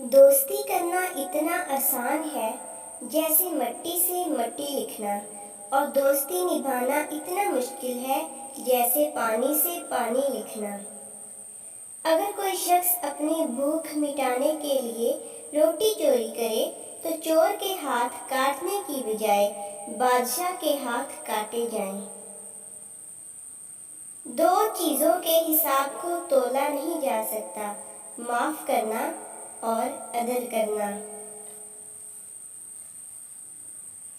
دوستی کرنا اتنا آسان ہے جیسے مٹی سے مٹی لکھنا، اور دوستی نبھانا اتنا مشکل ہے جیسے پانی سے پانی لکھنا۔ اگر کوئی شخص اپنی بھوک مٹانے کے لیے روٹی چوری کرے تو چور کے ہاتھ کاٹنے کی بجائے بادشاہ کے ہاتھ کاٹے جائیں۔ دو چیزوں کے حساب کو تولا نہیں جا سکتا: معاف کرنا اور عدل کرنا۔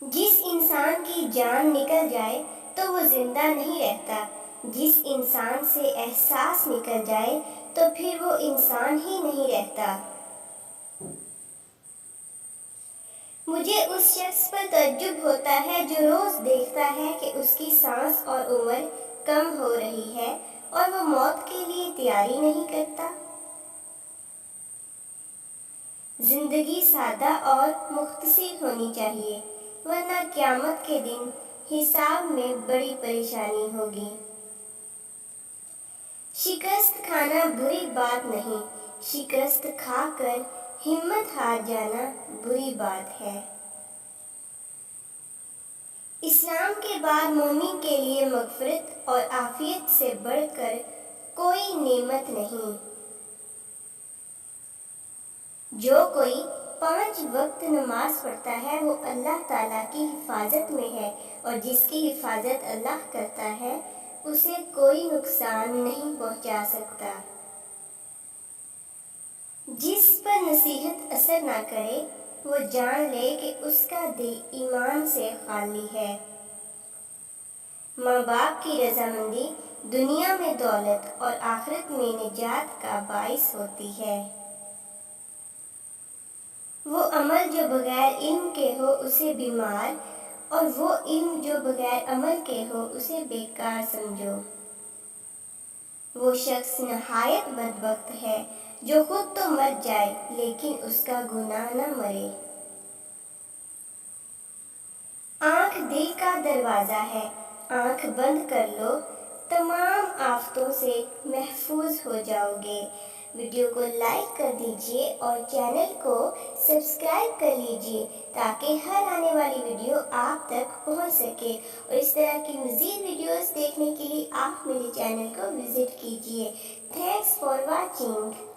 جس انسان کی جان نکل جائے تو وہ زندہ نہیں رہتا، جس انسان سے احساس نکل جائے تو پھر وہ انسان ہی نہیں رہتا۔ مجھے اس شخص پر تعجب ہوتا ہے جو روز دیکھتا ہے کہ اس کی سانس اور عمر کم ہو رہی ہے اور وہ موت کے لیے تیاری نہیں کرتا۔ زندگی سادہ اور مختصر ہونی چاہیے، ورنہ قیامت کے دن حساب میں بڑی پریشانی ہوگی۔ شکست کھانا بری بات نہیں، شکست کھا کر ہمت ہار جانا بری بات ہے۔ اسلام کے بعد مومن کے لیے مغفرت اور عافیت سے بڑھ کر کوئی نعمت نہیں۔ جو کوئی 5 وقت نماز پڑھتا ہے وہ اللہ تعالیٰ کی حفاظت میں ہے، اور جس کی حفاظت اللہ کرتا ہے اسے کوئی نقصان نہیں پہنچا سکتا۔ جس پر نصیحت اثر نہ کرے وہ جان لے کہ اس کا دل ایمان سے خالی ہے۔ ماں باپ کی رضامندی دنیا میں دولت اور آخرت میں نجات کا باعث ہوتی ہے۔ وہ عمل جو بغیر علم کے ہو اسے بیمار، اور وہ علم جو بغیر عمل کے ہو اسے بیکار سمجھو۔ وہ شخص نہایت بدبخت ہے جو خود تو مر جائے لیکن اس کا گناہ نہ مرے۔ آنکھ دل کا دروازہ ہے، آنکھ بند کر لو، تمام آفتوں سے محفوظ ہو جاؤ گے۔ ویڈیو کو لائک کر دیجئے اور چینل کو سبسکرائب کر لیجئے تاکہ ہر آنے والی ویڈیو آپ تک پہنچ سکے، اور اس طرح کی مزید ویڈیوز دیکھنے کے لیے آپ میرے چینل کو وزٹ کیجئے۔ Thanks for watching.